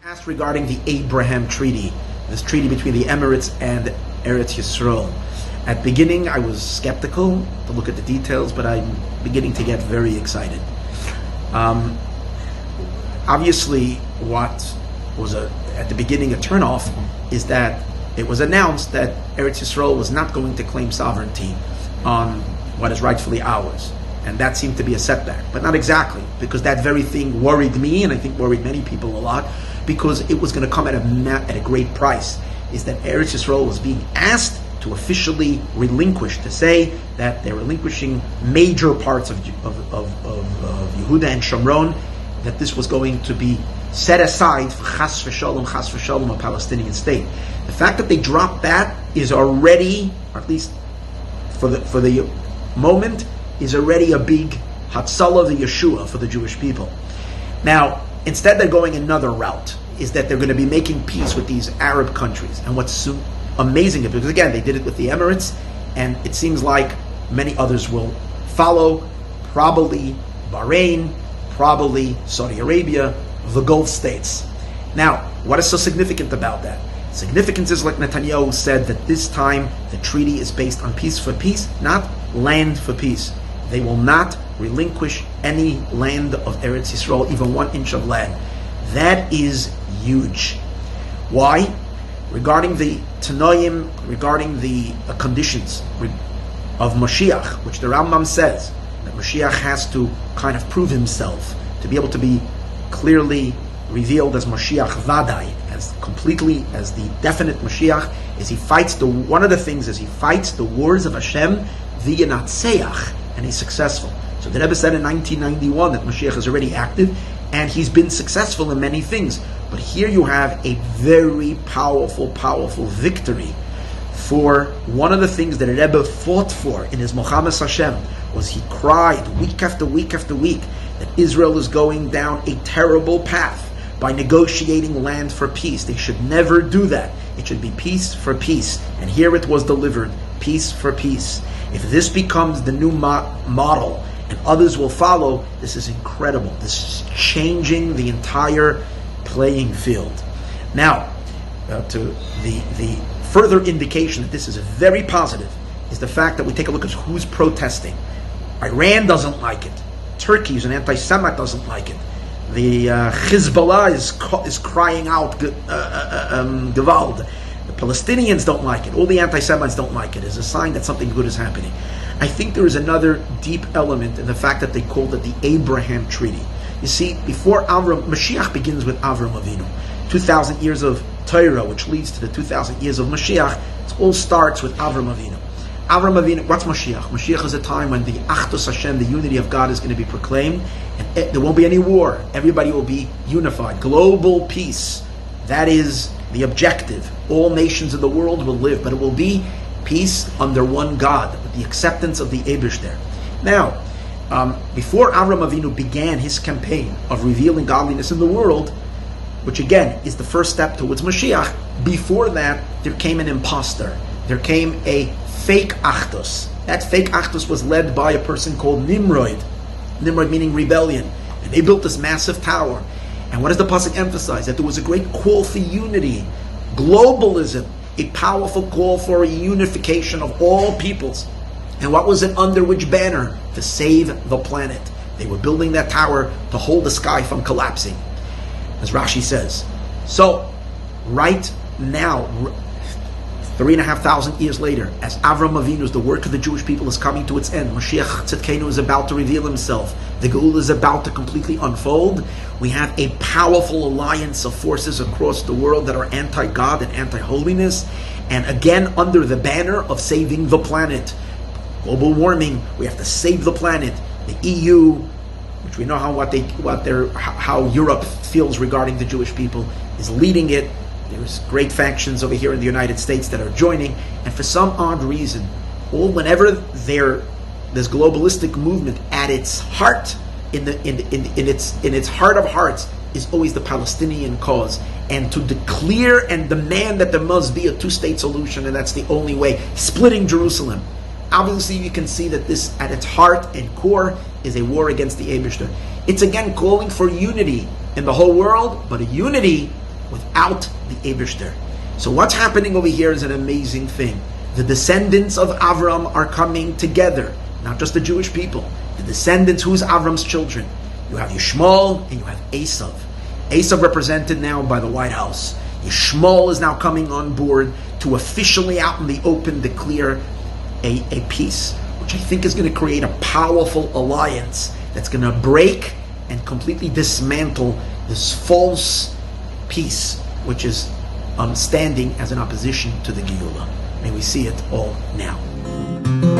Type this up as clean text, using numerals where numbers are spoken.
Asked regarding the Abraham Treaty, this treaty between the Emirates and Eretz Yisroel. At beginning, I was skeptical to look at the details, but I'm beginning to get very excited. Obviously, what was at the beginning a turnoff is that it was announced that Eretz Yisroel was not going to claim sovereignty on what is rightfully ours. And that seemed to be a setback, but not exactly, because that very thing worried me, and I think worried many people a lot, because it was going to come at a great price, is that Eretz Yisroel was being asked to officially relinquish, to say that they're relinquishing major parts of Yehuda and Shomron, that this was going to be set aside for chas v'shalom, a Palestinian state. The fact that they dropped that is already, or at least for the moment, is already a big Hatzalah the Yeshua for the Jewish people. Now, instead they're going another route, is that they're going to be making peace with these Arab countries. And what's so amazing, because again, they did it with the Emirates, and it seems like many others will follow, probably Bahrain, probably Saudi Arabia, the Gulf states. Now, what is so significant about that? Significance is, like Netanyahu said, that this time the treaty is based on peace for peace, not land for peace. They will not relinquish any land of Eretz Yisrael, even 1 inch of land. That is huge. Why? Regarding the Tanoim, regarding the conditions of Moshiach, which the Rambam says, that Moshiach has to kind of prove himself, to be able to be clearly revealed as Moshiach Vadai, as completely, as the definite Moshiach, is he fights one of the things is he fights the wars of Hashem, v'yanatseach, and he's successful. So the Rebbe said in 1991 that Moshiach is already active, and he's been successful in many things. But here you have a very powerful victory for one of the things that Rebbe fought for in his Mohammed Hashem, was he cried week after week after week that Israel is going down a terrible path by negotiating land for peace. They should never do that. It should be peace for peace. And here it was delivered, peace for peace. If this becomes the new model and others will follow, this is incredible. This is changing the entire playing field. Now, to the further indication that this is very positive is the fact that we take a look at who's protesting. Iran doesn't like it. Turkey, who's an anti-Semite, doesn't like it. The Hezbollah is crying out Gewalt. The Palestinians don't like it. All the anti-Semites don't like it. It's a sign that something good is happening. I think there is another deep element in the fact that they called it the Abraham Treaty. You see, before Avram, Mashiach begins with Avram Avinu. 2,000 years of Torah, which leads to the 2,000 years of Mashiach, it all starts with Avram Avinu. Avram Avinu, what's Moshiach? Moshiach is a time when the Achdus Hashem, the unity of God, is going to be proclaimed, and there won't be any war. Everybody will be unified. Global peace. That is the objective. All nations of the world will live, but it will be peace under one God, with the acceptance of the Eibush there. Now, before Avram Avinu began his campaign of revealing godliness in the world, which again is the first step towards Mashiach, before that there came an imposter. There came a fake Achdus. That fake Achdus was led by a person called Nimrod. Nimrod meaning rebellion. And they built this massive tower. And what does the pasuk emphasize? That there was a great call for unity, globalism, a powerful call for a unification of all peoples. And what was it under which banner? To save the planet. They were building that tower to hold the sky from collapsing, as Rashi says. So, right now, 3,500 years later, as Avram Avinu's, the work of the Jewish people is coming to its end, Moshiach Tzidkenu is about to reveal himself, the Geula is about to completely unfold, we have a powerful alliance of forces across the world that are anti-God and anti-holiness, and again under the banner of saving the planet. Global warming, we have to save the planet. The EU, which we know how Europe feels regarding the Jewish people, is leading it. There's great factions over here in the United States that are joining, and for some odd reason, whenever this globalistic movement at its heart, in its heart of hearts, is always the Palestinian cause, and to declare and demand that there must be a two-state solution, and that's the only way. Splitting Jerusalem. obviously you can see that this, at its heart and core, is a war against the Eibishter. It's again calling for unity in the whole world, but a unity without the Eibishter. So what's happening over here is an amazing thing. The descendants of Avram are coming together, not just the Jewish people. The descendants, who's Avram's children? You have Yishmael and you have Esav. Esav represented now by the White House. Yishmael is now coming on board to officially out in the open declare a peace, which I think is going to create a powerful alliance that's going to break and completely dismantle this false peace, which is standing as an opposition to the Geula. May we see it all now.